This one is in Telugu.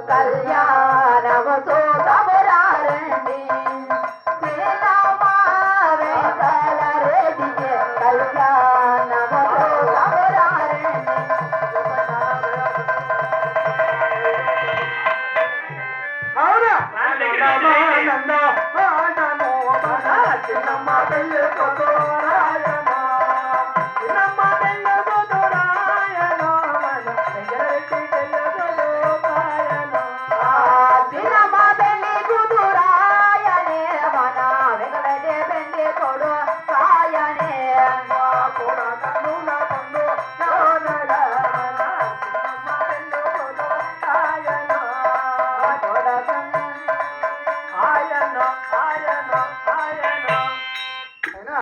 కళ్యాణము చూతమురారండి చిన్నమా వెంకల రెడ్డికి కళ్యాణము చూతమురారండి అవునా చిన్నమ్మ పెళ్ళి కొడురాయన చిన్నమ్మ పెళ్ళి కొడురాయన చిన్నమ్మ పెళ్లి కూతురాయనే మన వెంకటరెడ్డి పెళ్లి కొడు రాయనే కూడా కన్నుల పండు చిన్నమ్మ పెళ్ళి కొడురాయన ఆయన ఆయన